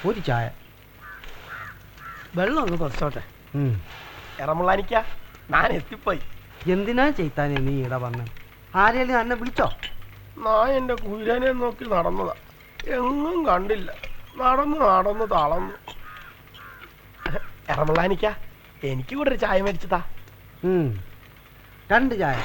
ഒരു ചായ. വെള്ളം ഒന്ന് കുറച്ചോട്ടെ. ഇറമുള്ളാനിക്ക ഞാൻ എത്തിപ്പോയി. എന്തിനാ ചെയ്താനേ നീ ഇവിടെ വന്ന്? ആരെയും എന്നെ വിളിച്ചോ? ഞാൻ എൻ്റെ കുതിരനെ നോക്കി നടന്നതാ, എങ്ങും കണ്ടില്ല. നടന്ന് നടന്ന് തളർന്നു. ഇറമുള്ളാനിക്ക എനിക്ക് കൂടെ ഒരു ചായ മേടിച്ചതാ. 2 ചായ.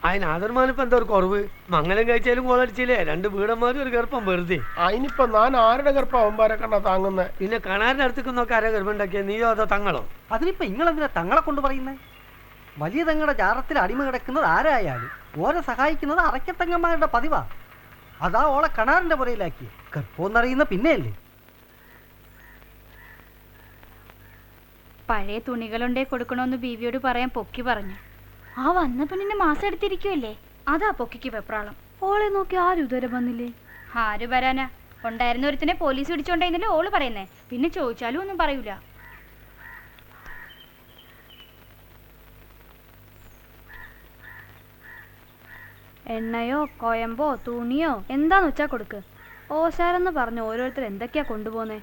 അതിന് ആദർമാനിപ്പോ എന്താ ഒരു കുറവ്? മംഗലം കഴിച്ചാലും കോളടിച്ചില്ലേ? 2 വീടന്മാരും ഒരു ഗർഭം വെറുതെ. അതിനിപ്പോ ഞാൻ ആരുടെ ഗർഭം അവന്മാരെ കണ്ടാ താങ്ങുന്നേ? പിന്നെ കാണാൻ്റെ അടുത്തേക്കൊന്നൊക്കെ ആരാ ഗർഭം ഉണ്ടാക്കിയ? നീയോ അതോ തങ്ങളോ? അതിനിപ്പോ നിങ്ങളെന്തിനാ തങ്ങളെ കൊണ്ട് പറയുന്നേ? വലിയ തങ്ങളുടെ ജാറത്തിൽ അടിമ കിടക്കുന്നത് ആരായാലും ഓരെ സഹായിക്കുന്നത് അറയ്ക്കത്തങ്ങന്മാരുടെ പതിവാ. അതാ ഓളെ കണാറിന്റെ പുറയിലാക്കി ഗർഭമെന്നറിയുന്ന പിന്നെയല്ലേ. പഴയ തുണികളുണ്ടേ കൊടുക്കണമെന്ന് ബീവിയോട് പറയാൻ പൊക്കി പറഞ്ഞു. ആ വന്ന പെണ്ണിന്റെ മാസം എടുത്തിരിക്കുമല്ലേ, അതാ പൊക്കിക്ക് വെപ്രാളം. ഓളെ നോക്കി ആരും ഇതുവരെ വന്നില്ലേ? ആര് വരാനാ? ഉണ്ടായിരുന്ന ഒരുത്തിനെ പോലീസ് പിടിച്ചോണ്ടായിരുന്നല്ലേ ഓള് പറയുന്നേ. പിന്നെ ചോദിച്ചാലും ഒന്നും പറയൂല. എണ്ണയോ കോയമ്പോ തുണിയോ എന്താന്ന് വെച്ചാ കൊടുക്ക്. ഓശാരെന്ന് പറഞ്ഞ് ഓരോരുത്തർ എന്തൊക്കെയാ കൊണ്ടുപോന്നേ.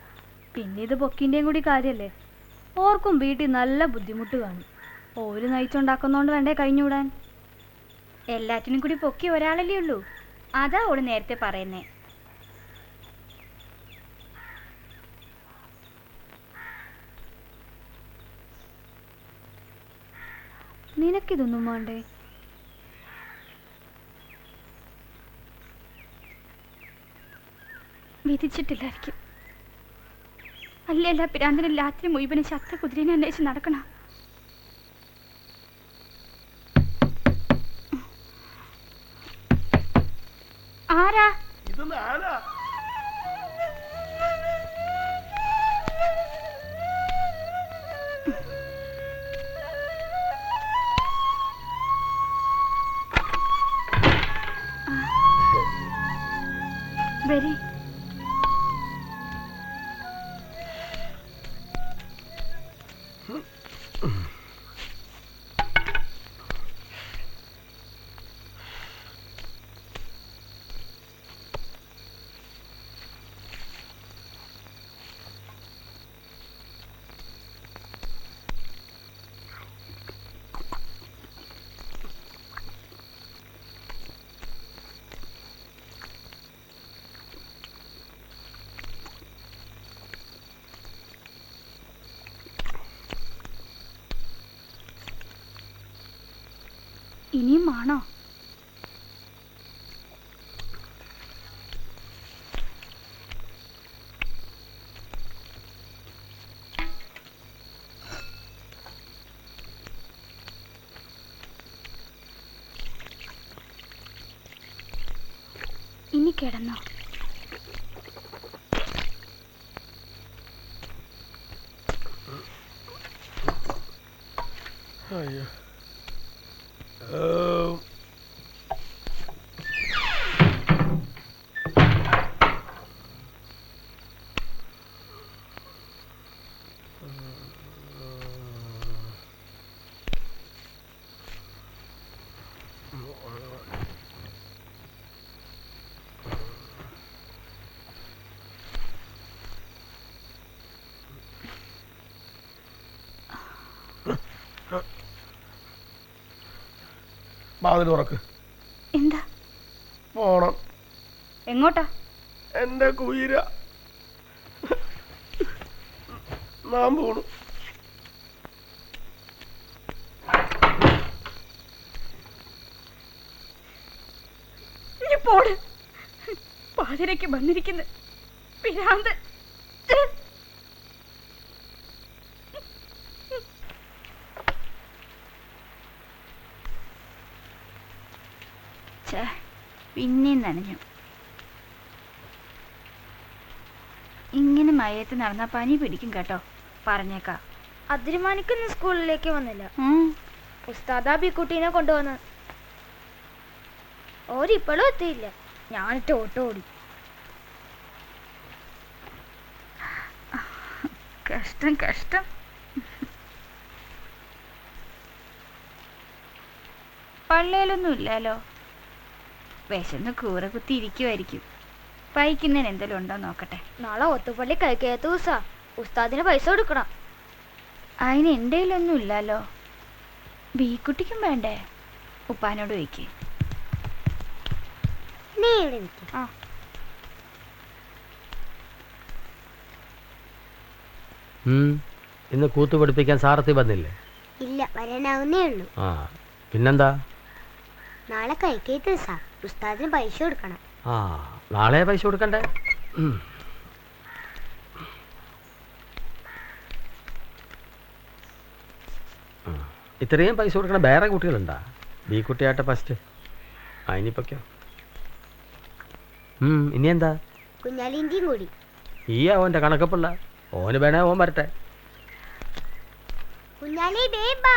പിന്നെ ഇത് പൊക്കിന്റെയും കൂടി കാര്യല്ലേ. ഓർക്കും വീട്ടിൽ നല്ല ബുദ്ധിമുട്ട് കാണും. ഓര് നയിച്ചുണ്ടാക്കുന്നോണ്ട് വേണ്ടേ കഴിഞ്ഞുകൂടാൻ. എല്ലാറ്റിനും കൂടി പൊക്കി ഒരാളല്ലേ ഉള്ളൂ. അതാ ഓള് നേരത്തെ പറയുന്നേ. നിനക്കിതൊന്നും വേണ്ടേ? വിധിച്ചിട്ടില്ലായിരിക്കും. അല്ലല്ല പിരാന്തനും രാത്രി മുഴുവനും ശക്തി കുതിരനെ അന്വേഷിച്ച് നടക്കണം. ആരാ ഇത്? ഞാനാ. വരി. ഇനിയും ആണോ? ഇനി കിടന്നോ? അയ്യോ. വാതിൽ തുറക്ക്. എന്താ? പോണം. എങ്ങോട്ടാ? എന്റെ കുയിര നാം പോണു. പോട്. പാതിരയ്ക്ക് വന്നിരിക്കുന്നു പിരാന്ത്. പിന്നെയും നനഞ്ഞു. ഇങ്ങനെ മഴയത്ത് നടന്ന പനി പിടിക്കും കേട്ടോ, പറഞ്ഞേക്കാം. അതിരുമാനിക്കുന്ന സ്കൂളിലേക്ക് വന്നില്ല. ഉസ്താദാ ബിക്കുട്ടീനെ കൊണ്ടുവന്ന്. ഓരിപ്പോഴും എത്തിയില്ല. ഞാനിട്ട് ഓട്ടോ ഓടി. കഷ്ടം കഷ്ടം. പള്ളിയിലൊന്നും ഇല്ലല്ലോ. വിശന്ന് കൂറ കുത്തി ഇരിക്കുമായിരിക്കും. വായിക്കുന്നതിന് എന്തെങ്കിലും ഉണ്ടോ നോക്കട്ടെ. നാളെ ഒത്തുപള്ളി കഴിക്കാത്ത ദിവസാ. ഉസ്താദിന് പൈസ കൊടുക്കണം. അതിന് എൻ്റെ കയ്യിലൊന്നും ഇല്ലല്ലോ. ബീക്കുട്ടിക്കും വേണ്ടേ? ഉപ്പാനോട് ചോദിക്ക്. നീ ഇവിടെ നിൽക്ക്. ആ ഇന്ന് കൂത്തു പഠിപ്പിക്കാൻ സാറത്തി വന്നില്ലേ? ഇല്ല, വരാനാവുന്നേ ഉള്ളൂ. ആ പിന്നെന്താ? നാളെ കഴിക്കാത്ത ദിവസാ. ഉസ്താദിന് പൈസ കൊടുക്കണം. ആ നാളെ പൈസ കൊടുക്കണ്ടേ? ഇത്രയും പൈസ കൊടുക്കണ വേറെ കുട്ടികളുണ്ടാ? ഈ കുട്ടിയാട്ടെ ഫസ്റ്റ്. ആ ഇനിയിപ്പൊക്കെയോ? ഇനി എന്താ? കുഞ്ഞാലിന്റെയും കൂടി. ഈ അവൻ്റെ കണക്കപ്പിള്ള ഓന് വേണേ ഓൻ വരട്ടെ. കുഞ്ഞാലി ബേബാ.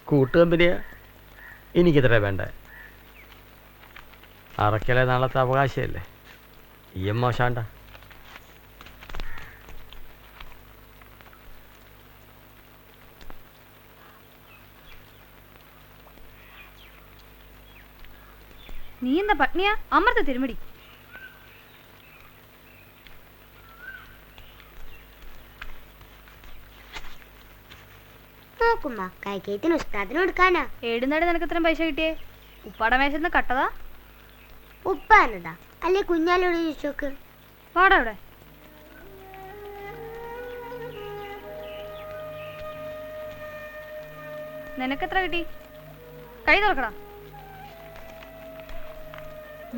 കൂട്ടുകമ്പനിയാ എനിക്കിത്ര വേണ്ടേ? അറക്കലെ നാളത്തെ അവകാശമല്ലേ? ഈ മോശാണ്ട. നീ എന്താ പട്നിയാ? അമൃത തിരുമടി. നോക്കുമ്മ, കഴിക്കത്തിന് ഉസ്താദിന് കൊടുക്കാനാ. ഏടുന്നാടി നിനക്ക് ഇത്രയും പൈസ കിട്ടിയേ? ഉപ്പാടെ മേശന്ന് കട്ടതാ? ഉപ്പ എന്നതാ അല്ലേ? കുഞ്ഞാലോട് ചോദിച്ചോക്ക്. പാടാ അവിടെ. നിനക്കെത്ര കിട്ടി? കൈ തുറക്കടാ.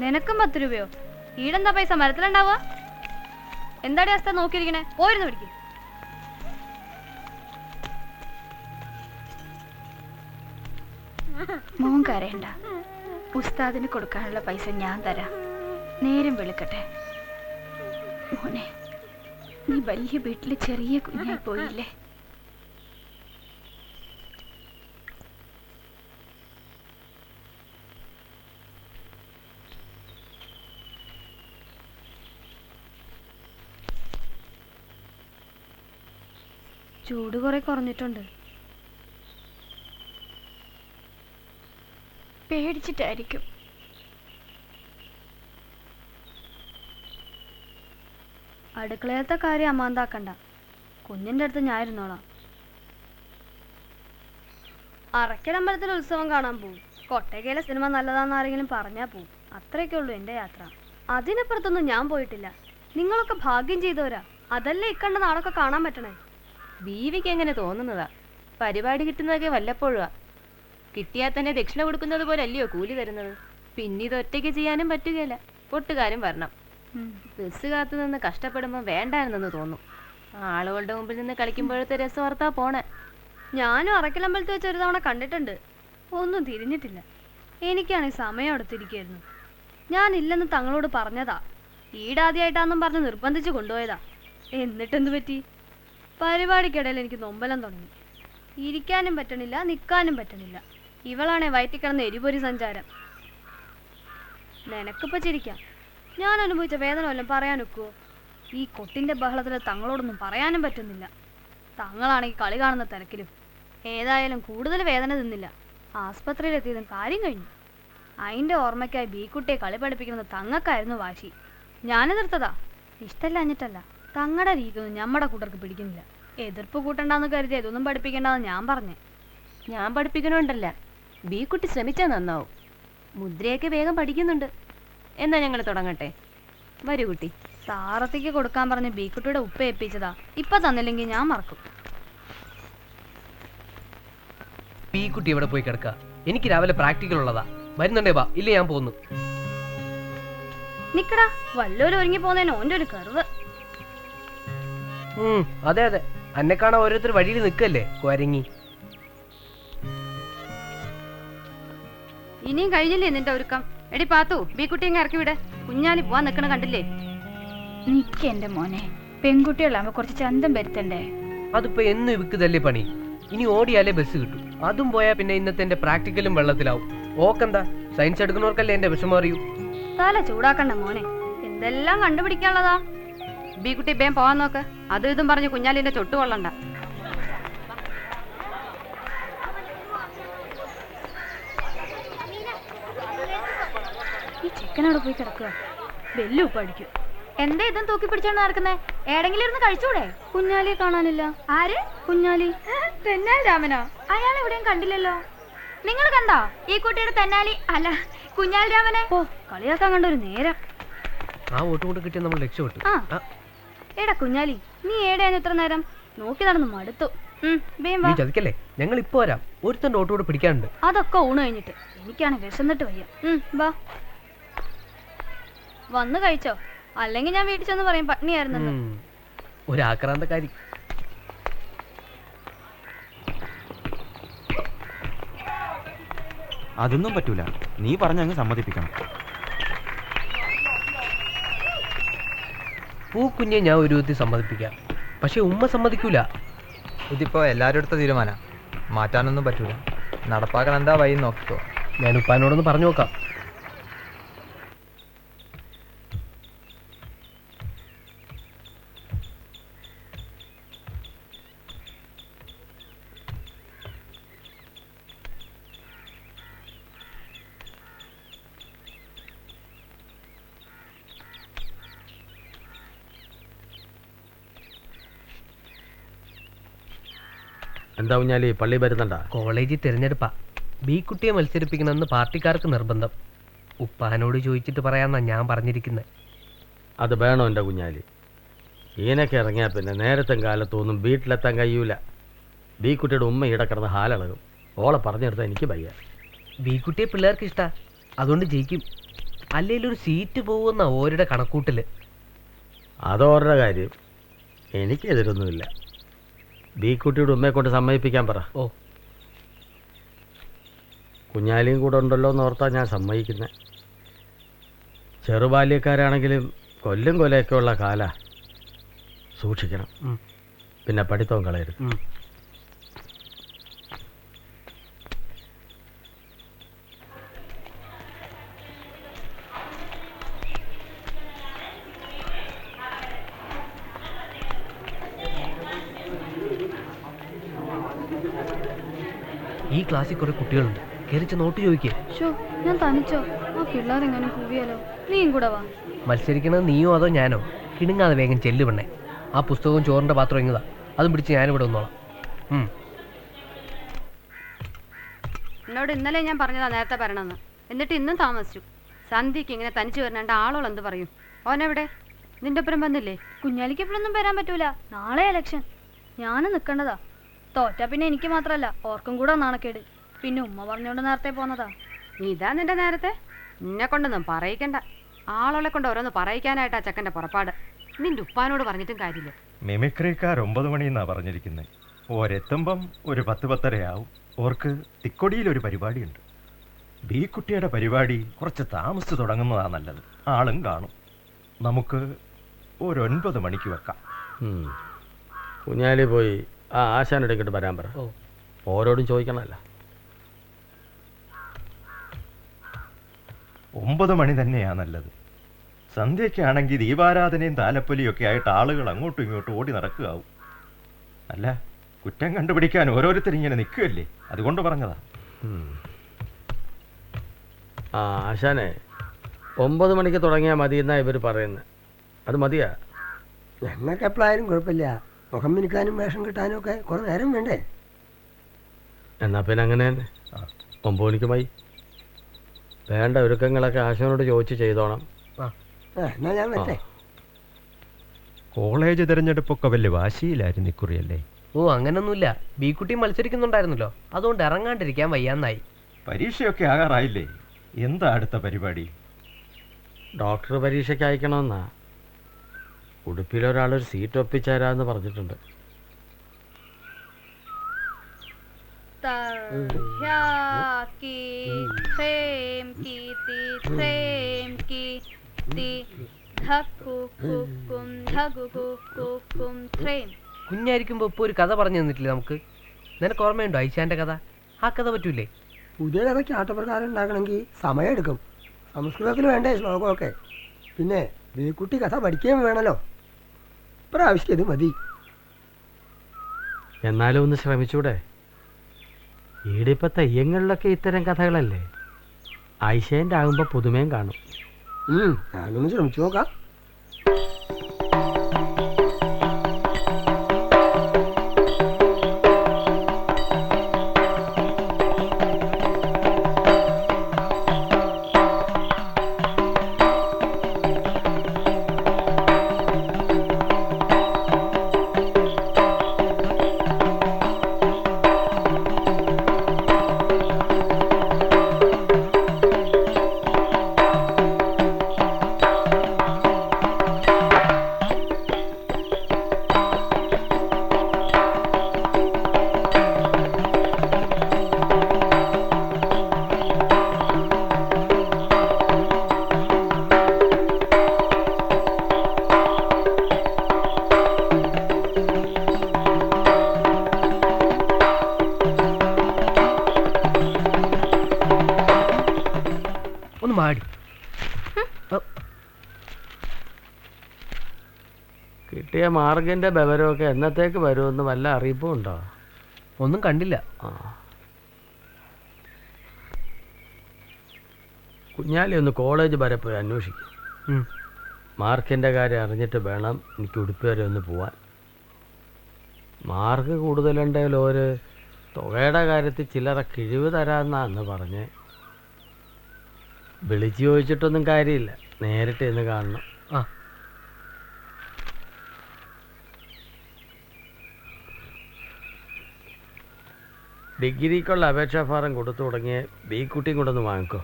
നിനക്കും 10 രൂപയോ? ഈടെന്താ പൈസ മരത്തിലുണ്ടാവുക? എന്താടി അവസ്ഥ നോക്കിയിരിക്കണേ? പോയിരുന്നു പിടിക്ക്. മോൻ കരയണ്ട. ഉസ്താദിന് കൊടുക്കാനുള്ള പൈസ ഞാൻ തരാം. നേരം വെളുക്കട്ടെ. മോനെ, നീ വലിയ വീട്ടിൽ ചെറിയ കുഞ്ഞായി പോയില്ലേ? ചൂട് കുറെ കുറഞ്ഞിട്ടുണ്ട്. പേടിച്ചിട്ടായിരിക്കും. അടുക്കളയത്തെ കാര്യം അമ്മാന്താക്കണ്ട. കുഞ്ഞിൻ്റെ അടുത്ത് ഞാൻ ഇരുന്നോളാം. അറക്കലമ്പലത്തിൽ ഉത്സവം കാണാൻ പോവും. കൊട്ടകയിലെ സിനിമ നല്ലതാന്ന് ആരെങ്കിലും പറഞ്ഞാൽ പോവും. അത്രയൊക്കെ ഉള്ളൂ എൻ്റെ യാത്ര. അതിനപ്പുറത്തൊന്നും ഞാൻ പോയിട്ടില്ല. നിങ്ങളൊക്കെ ഭാഗ്യം ചെയ്തവരാ. അതല്ലേ ഇക്കണ്ട നാളൊക്കെ കാണാൻ പറ്റണേ. ബീവിക്ക് എങ്ങനെ തോന്നുന്നതാ? പരിപാടി കിട്ടുന്നതൊക്കെ വല്ലപ്പോഴുവാ. കിട്ടിയാൽ തന്നെ ദക്ഷിണ കൊടുക്കുന്നത് പോലെ അല്ലയോ കൂലി തരുന്നത്. പിന്നെ ഇത് ഒറ്റയ്ക്ക് ചെയ്യാനും പറ്റുകയില്ല. പൊട്ടുകാരും വരണം. ബസ് കാത്തു നിന്ന് കഷ്ടപ്പെടുമ്പോൾ വേണ്ടായിരുന്നെന്ന് തോന്നും. ആളുകളുടെ മുമ്പിൽ നിന്ന് കളിക്കുമ്പോഴത്തെ രസം ഓർത്താ പോണേ. ഞാനും അറക്കലമ്പലത്തിൽ വെച്ച് ഒരു തവണ കണ്ടിട്ടുണ്ട്. ഒന്നും തിരിഞ്ഞിട്ടില്ല. എനിക്കാണെങ്കിൽ സമയം എടുത്തിരിക്കുകയായിരുന്നു. ഞാനില്ലെന്ന് തങ്ങളോട് പറഞ്ഞതാ. ഈടാദ്യമായിട്ടാന്നും പറഞ്ഞ് നിർബന്ധിച്ച് കൊണ്ടുപോയതാ. എന്നിട്ടെന്ത് പറ്റി? പരിപാടിക്കിടയിൽ എനിക്ക് നൊമ്പലം തുടങ്ങി. ഇരിക്കാനും പറ്റണില്ല, നിൽക്കാനും പറ്റണില്ല. ഇവളാണെ വയറ്റിൽ കിടന്ന് എരിപൊരി സഞ്ചാരം. നിനക്കിപ്പോൾ ചിരിക്കാം. ഞാൻ അനുഭവിച്ച വേദന വല്ലതും പറയാൻ ഒക്കുവോ? ഈ കൊട്ടിൻ്റെ ബഹളത്തിൽ തങ്ങളോടൊന്നും പറയാനും പറ്റുന്നില്ല. തങ്ങളാണെങ്കിൽ കളി കാണുന്ന തിരക്കിലും. ഏതായാലും കൂടുതൽ വേദന തിന്നില്ല. ആസ്പത്രിയിലെത്തിയതും കാര്യം കഴിഞ്ഞു. അതിൻ്റെ ഓർമ്മയ്ക്കായി ബീക്കുട്ടിയെ കളി പഠിപ്പിക്കുന്നത് തങ്ങൾക്കായിരുന്നു വാശി. ഞാൻ എതിർത്തതാ. ഇഷ്ടമല്ലാഞ്ഞിട്ടല്ല, തങ്ങളുടെ രീതിയൊന്നും നമ്മുടെ കൂട്ടർക്ക് പിടിക്കുന്നില്ല. എതിർപ്പ് കൂട്ടണ്ടെന്ന് കരുതി ഇതൊന്നും പഠിപ്പിക്കേണ്ടെന്ന് ഞാൻ പറഞ്ഞേ. ഞാൻ പഠിപ്പിക്കണോണ്ടല്ല, ബീ കുട്ടി ശ്രമിച്ചാൽ നന്നാവും. മുദ്രയൊക്കെ വേഗം പഠിക്കുന്നുണ്ട്. എന്നാ ഞങ്ങൾ തുടങ്ങട്ടെ. വരൂ കുട്ടി. സാറത്തേക്ക് കൊടുക്കാൻ പറഞ്ഞ് ബീക്കുട്ടിയുടെ ഉപ്പ ഏൽപ്പിച്ചതാ. ഇപ്പൊ തന്നില്ലെങ്കിൽ ഞാൻ മറക്കും. ഈ കുട്ടി എവിടെ പോയി കിടക്കുക? എനിക്ക് രാവിലെ പ്രാക്ടിക്കൽ ഉള്ളതാ. വരുന്നുണ്ടേ വാ, ഇല്ല ഞാൻ പോന്നു. നിക്കടാ, വല്ലോരും ഒരുങ്ങി പോകുന്നതിന് ഓൻ്റെ ഒരു കർവ്. അതെ അതെ, അന്നെ കാണാൻ ഓരോരുത്തർ വഴിയിൽ നിൽക്കല്ലേ കൊരങ്ങി. ഇനിയും കഴിഞ്ഞില്ലേ നിന്റെ ഒരുക്കം? എടി പാത്തു, ബീക്കുട്ടി ഇങ്ങ് ഇറക്കി വിട്. കുഞ്ഞാലി പോവാൻ നിൽക്കണ കണ്ടില്ലേ? നിക്ക് എന്റെ മോനെ. പെൺകുട്ടികളാകുമ്പോ കുറച്ച് ചന്തം വരുത്തണ്ടേ? അതിപ്പോ എന്നും ഇവക്ക് പണി. ഇനി ഓടിയാലേ ബസ് കിട്ടും. അതും പോയാ പിന്നെ ഇന്നത്തെ എന്റെ പ്രാക്ടിക്കലും വെള്ളത്തിലാവും. ഓക്കെന്താ, സയൻസ് എടുക്കുന്നവർക്കല്ലേ എന്റെ വിഷമം അറിയൂ. തല ചൂടാക്കണ്ട മോനെ, എന്തെല്ലാം കണ്ടുപിടിക്കാനുള്ളതാ. ബീക്കുട്ടി ബേം പോവാൻ നോക്ക്. അതും ഇതും പറഞ്ഞ് കുഞ്ഞാലിന്റെ ചൊട്ടു കൊള്ളണ്ട. ഈ ഞാനവിടെ പോയി കിടക്കുക. വെല്ലു ഉപ്പ് അടിക്കും. എന്താ ഇതും തൂക്കി പിടിച്ചോണ്ട് നടക്കുന്നേ? ഏടെങ്കിലും ഇരുന്ന് കഴിച്ചൂടെ? കുഞ്ഞാലിയെ കാണാനില്ല. ആര്? കുഞ്ഞാലി. തെന്നാലി രാമനോ? അയാൾ എവിടെയും കണ്ടില്ലല്ലോ. നിങ്ങൾ കണ്ടോ ഈ കുട്ടിയുടെ തെന്നാലി അല്ല കുഞ്ഞാലി രാമനെ? ഓ, കളിയാക്കാൻ കണ്ട ഒരു നേരം. ആ വോട്ട് കൊണ്ട് കിട്ടിയ നമ്മൾ രക്ഷപ്പെട്ടു. ആ. എടാ കുഞ്ഞാലി, നീ ഏടെയാണ് ഇത്ര നേരം? നോക്കി നടന്ന് മടുത്തു. വേം വാ. നീ ചതിക്കല്ലേ, ഞങ്ങൾ ഇപ്പൊ വരാം. ഒരുത്തന്റെ വോട്ട് കൂടെ പിടിക്കാനുണ്ട്. അതൊക്കെ ഊണ് കഴിഞ്ഞിട്ട്. എനിക്കാണ് വിശന്നിട്ട് വയ്യ. വാ, വന്ന് കഴിച്ചോ, അല്ലെങ്കിൽ ഞാൻ വീട്ടിൽ ചെന്ന് പറയും പട്നിയായിരുന്നെന്ന്. ഒരു ആക്രാന്തക്കാരി. അതൊന്നും പറ്റൂല, നീ പറഞ്ഞങ്ങ് സമ്മതിപ്പിക്കണം. പൂക്കുഞ്ഞെ ഞാൻ ഒരു വിധത്തിൽ സമ്മതിപ്പിക്കാം, പക്ഷെ ഉമ്മ സമ്മതിക്കൂല. ഇതിപ്പോ എല്ലാവരും എടുത്ത തീരുമാനം, മാറ്റാനൊന്നും പറ്റൂല. നടപ്പാക്കാൻ എന്താ വഴി നോക്കിക്കോ. ഞാൻ ഉപ്പാനോടൊന്ന് പറഞ്ഞു നോക്കാം. എന്താ കുഞ്ഞാലി, പള്ളി വരുന്നുണ്ടാ? കോളേജിൽ തിരഞ്ഞെടുപ്പാ. ബി കുട്ടിയെ മത്സരിപ്പിക്കണമെന്ന് പാർട്ടിക്കാർക്ക് നിർബന്ധം. ഉപ്പാനോട് ചോദിച്ചിട്ട് പറയാന്നാ ഞാൻ പറഞ്ഞിരിക്കുന്നത്. അത് വേണോ എൻ്റെ കുഞ്ഞാലി? ഈനൊക്കെ ഇറങ്ങിയാൽ പിന്നെ നേരത്തെ കാലത്തൊന്നും വീട്ടിലെത്താൻ കഴിയൂല. ബി കുട്ടിയുടെ ഉമ്മ ഇവിടെ കിടന്ന് ഹാലളകും. ഓളെ പറഞ്ഞെടുത്താൽ എനിക്ക് വയ്യ. ബി കുട്ടിയെ പിള്ളേർക്ക് ഇഷ്ടാ, അതുകൊണ്ട് ജയിക്കും. അല്ലെങ്കിൽ ഒരു സീറ്റ് പോകുന്ന ഓരുടെ കണക്കൂട്ടല്. അതോരുടെ കാര്യം, എനിക്കെതിരൊന്നുമില്ല. ബി കുട്ടിയുടെ ഉമ്മയെ കൊണ്ട് സമ്മതിപ്പിക്കാൻ പറ. ഓ, കുഞ്ഞാലിയും കൂടെ ഉണ്ടല്ലോ എന്ന് ഓർത്താ ഞാൻ സമ്മതിക്കുന്നത്. ചെറുബാല്യക്കാരാണെങ്കിലും കൊല്ലും കൊലയൊക്കെ ഉള്ള കാല സൂക്ഷിക്കണം. പിന്നെ പഠിത്തവും കളയരുത്. ഈ ക്ലാസ്സിൽ കുറെ കുട്ടികളുണ്ട്, കയറിച്ച് നോട്ട് ചോദിക്കേ. ഷോ, ഞാൻ തനിച്ചോ? ആ പിള്ളേരെങ്ങനെ കൂവിയാലോ? നീയും കൂടെ വാ. മത്സരിക്കണത് നീയോ അതോ ഞാനോ? കിണുങ്ങാതെ വേഗം ചെല്ലു പെണ്ണേ. ആ പുസ്തകവും ചോറിന്റെ പാത്രം ഇങ്ങതാ, അതും പിടിച്ച് ഞാനിവിടെ വന്നോളാം. എന്നോട് ഇന്നലെ ഞാൻ പറഞ്ഞതാ നേരത്തെ വരണമെന്ന്, എന്നിട്ട് ഇന്നും താമസിച്ചു. സന്ധ്യക്ക് ഇങ്ങനെ തനിച്ചു വരണേണ്ട ആളോൾ എന്ത് പറയും? ഓനെവിടെ? നിന്റെ ഒപ്പം വന്നില്ലേ? കുഞ്ഞാലിക്ക് എപ്പോഴൊന്നും വരാൻ പറ്റൂല. നാളെ ഇലക്ഷൻ. ഞാനും നിൽക്കേണ്ടതാ. തോറ്റാ പിന്നെ എനിക്ക് മാത്രല്ല, ഓർക്കും കൂടെ നാണക്കേട്. പിന്നെ ഉമ്മ പറഞ്ഞോണ്ട് നേരത്തെ പോന്നതാ. ഇതാ നിന്റെ നേരത്തെ? നിന്നെ കൊണ്ടൊന്നും പറയിക്കണ്ട. ആളോളെ കൊണ്ട് ഓരോന്ന് പറയിക്കാനായിട്ടാ ചക്കന്റെ പുറപ്പാട്. നിന്റെ ഉപ്പാനോട് പറഞ്ഞിട്ടും കാര്യമില്ല. മിമിക്രിക്കാർ 9 മണിന്നാ പറഞ്ഞിരിക്കുന്നത്. ഓരെത്തുമ്പം ഒരു 10-10:30 ഓർക്ക് തിക്കൊടിയിലൊരു പരിപാടിയുണ്ട്. ബി കുട്ടിയുടെ പരിപാടി കുറച്ച് താമസിച്ച് തുടങ്ങുന്നതാ നല്ലത്. ആളും കാണും. നമുക്ക് ഒരു 9 മണിക്ക് വെക്കാം. കുഞ്ഞാലി പോയി ആ ആശാനോട് ഇങ്ങോട്ട് വരാൻ പറ. ഓരോടും ചോദിക്കണമല്ല. 9 മണി തന്നെയാ നല്ലത്. സന്ധ്യയ്ക്കാണെങ്കിൽ ദീപാരാധനയും താലപ്പൊലിയും ഒക്കെ ആയിട്ട് ആളുകൾ അങ്ങോട്ടും ഇങ്ങോട്ടും ഓടി നടക്കുകയാവും. അല്ല, കുറ്റം കണ്ടുപിടിക്കാൻ ഓരോരുത്തരിങ്ങനെ നിൽക്കുകയല്ലേ, അതുകൊണ്ട് പറഞ്ഞതാ. ആ ആശാനെ, 9 മണിക്ക് തുടങ്ങിയാൽ മതി എന്നാ ഇവർ പറയുന്നത്. അത് മതിയാ? ഞങ്ങൾക്ക് എപ്പോഴായാലും കുഴപ്പമില്ല. മുഖം മിനുക്കാനും വേഷം കിട്ടാനും ഒക്കെ കുറെ നേരം വേണ്ടേ? എന്നാ പിന്നെ അങ്ങനെ തന്നെ 9 മണിക്ക് മതി. വേണ്ട ഒരുക്കങ്ങളൊക്കെ ആശാനോട് ചോദിച്ച് ചെയ്തോണം. എന്നാ ഞാൻ വരട്ടെ. കോളേജ് തിരഞ്ഞെടുപ്പൊക്കെ വലിയ വാശിയിലായിരുന്നു ഇക്കുറിയല്ലേ? ഓ, അങ്ങനൊന്നുമില്ല. ബി കുട്ടി മത്സരിക്കുന്നുണ്ടായിരുന്നല്ലോ, അതുകൊണ്ട് ഇറങ്ങാണ്ടിരിക്കാൻ വയ്യാന്നായി. പരീക്ഷയൊക്കെ ആകാറായില്ലേ? എന്താ അടുത്ത പരിപാടി? ഡോക്ടർ പരീക്ഷയ്ക്ക് അയക്കണമെന്നാ. ഉടുപ്പിലൊരാളൊരു സീറ്റ് ഒപ്പിച്ചേരാന്ന് പറഞ്ഞിട്ടുണ്ട്. കുഞ്ഞായിരിക്കുമ്പോ ഇപ്പൊ ഒരു കഥ പറഞ്ഞു തന്നിട്ടില്ലേ നമുക്ക്? നിനക്ക് ഓർമ്മയുണ്ടോ ഐശാന്റെ കഥ? ആ കഥ പറ്റൂലേ? പുതിയ കഥയ്ക്ക് ആട്ടപ്രകാരം ഉണ്ടാക്കണമെങ്കിൽ സമയമെടുക്കും. സംസ്കൃതത്തിൽ വേണ്ടേ ശ്ലോകമൊക്കെ. പിന്നെ ബേക്കുട്ടി കഥ പഠിക്കുകയും വേണമല്ലോ. പ്രാവശ്യം ഇത് മതി. എന്നാലും ഒന്ന് ശ്രമിച്ചൂടെ? ഈടിപ്പോ തെയ്യങ്ങളിലൊക്കെ ഇത്തരം കഥകളല്ലേ. ഐശേൻ്റെ ആകുമ്പോൾ പുതുമയും കാണും. ഞാനൊന്ന് ശ്രമിച്ചു നോക്കാം. ഒന്ന് മാടി. കിട്ടിയ മാർഗിന്റെ ബവരമൊക്കെ എന്നത്തേക്ക് വരുമെന്ന് വല്ല അറിയിപ്പും ഉണ്ടോ? ഒന്നും കണ്ടില്ല. ആ, കുഞ്ഞാലി ഒന്ന് കോളേജ് വരെ പോയി അന്വേഷിക്കും. മാർക്കിൻ്റെ കാര്യം അറിഞ്ഞിട്ട് വേണം എനിക്ക് ഉടുപ്പ് വരെ ഒന്ന് പോവാൻ. മാർക്ക് കൂടുതലുണ്ടെങ്കിൽ ഒരു തുകയുടെ കാര്യത്തിൽ ചില്ലറ കിഴിവ് തരാമെന്നാന്ന് പറഞ്ഞ്. വിളിച്ചു ചോദിച്ചിട്ടൊന്നും കാര്യമില്ല, നേരിട്ട് ഇന്ന് കാണണം. ആ, ഡിഗ്രിക്കുള്ള അപേക്ഷാ ഫാറം കൊടുത്തു തുടങ്ങിയ ബി കുട്ടിയും കൂടെ ഒന്ന് വാങ്ങിക്കോ.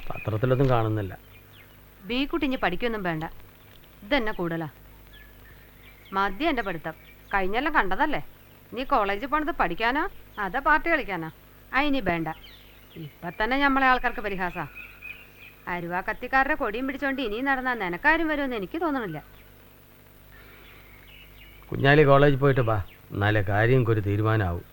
പത്രത്തിലൊന്നും കാണുന്നില്ല. ബി കുട്ടി ഇനി പഠിക്കൊന്നും വേണ്ട, ഇതെന്നെ കൂടുതലാ. മദ്യം എൻ്റെ പഠിത്തം കഴിഞ്ഞെല്ലാം കണ്ടതല്ലേ. നീ കോളേജിൽ പോണത് പഠിക്കാനോ അതാ പാർട്ടി കളിക്കാനോ? അതിനി വേണ്ട. ഇപ്പം തന്നെ നമ്മളെ ആൾക്കാർക്ക് പരിഹാസ. അരുവാ കത്തിക്കാരുടെ കൊടിയും പിടിച്ചോണ്ട് ഇനിയും നടന്നാൽ നിനക്കാരും വരുമെന്ന് എനിക്ക് തോന്നണില്ല. കുഞ്ഞാലി കോളേജിൽ പോയിട്ട് വാ, എന്നാലേ കാര്യം ഒരു തീരുമാനമാവും.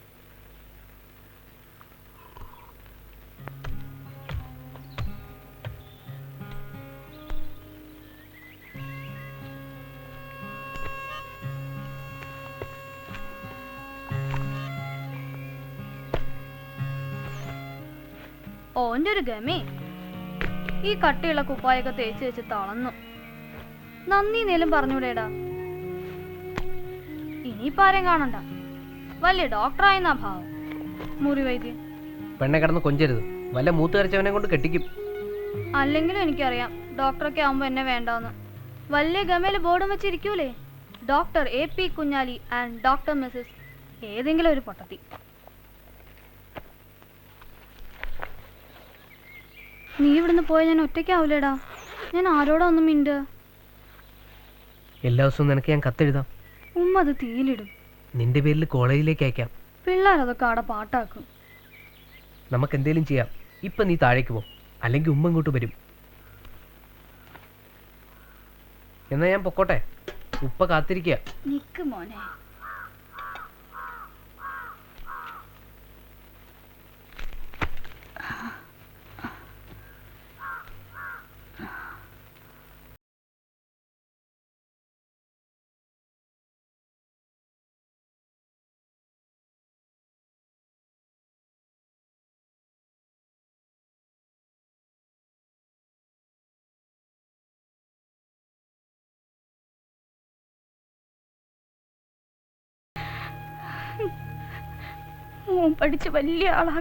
ഓൻ്റെ ഒരു ഗമേ, ഈ കട്ടിയുള്ള കുപ്പായൊക്കെ തേച്ച് വെച്ച് തളന്നു. നന്ദി നേലും പറഞ്ഞൂടേടാ. ഇനിയിപ്പോ ആരെയും കാണണ്ട, വലിയ ഡോക്ടറായെന്നാ ഭാവം. മുറി വൈദ്യൻ പെണ്ണെ കിടന്ന് കൊഞ്ചരുത്, വല്ല മൂത്ത് കരച്ചവനെ കൊണ്ട് കെട്ടിക്കും. അല്ലെങ്കിലും എനിക്കറിയാം ഡോക്ടറൊക്കെ ആവുമ്പോ എന്നെ വേണ്ടാന്ന്. വലിയ ഗമയില് ബോർഡും വെച്ചിരിക്കൂലേ, doctor AP Kunhali and doctor Mrs ഏതെങ്കിലും ഒരു പൊട്ടത്തി. നീ ഇവിടുന്ന് പോയാൽ ഞാൻ ഒറ്റയ്ക്കാവൂലേടാ. ഞാൻ ആരോടാ ഒന്നും മിണ്ട. എല്ലാ ദിവസവും നിനക്ക് ഞാൻ കത്തെഴുതാം. ഉമ്മ അത് തീയിലിടും. നിന്റെ പേരിൽ കോളേജിലേക്ക് അയക്കാം. പിള്ളേരതൊക്കെ ആടെ പാട്ടാക്കും. നമുക്ക് എന്തേലും ചെയ്യാം. ഇപ്പൊ നീ താഴേക്ക് പോ, അല്ലെങ്കിൽ ഉമ്മ ഇങ്ങോട്ട് വരും. എന്നാ ഞാൻ പൊക്കോട്ടെ, ഉപ്പ കാത്തിരിക്കുക. നിക്ക് മോനെ. മോൻ പഠിച്ച് വലിയ ആളാ.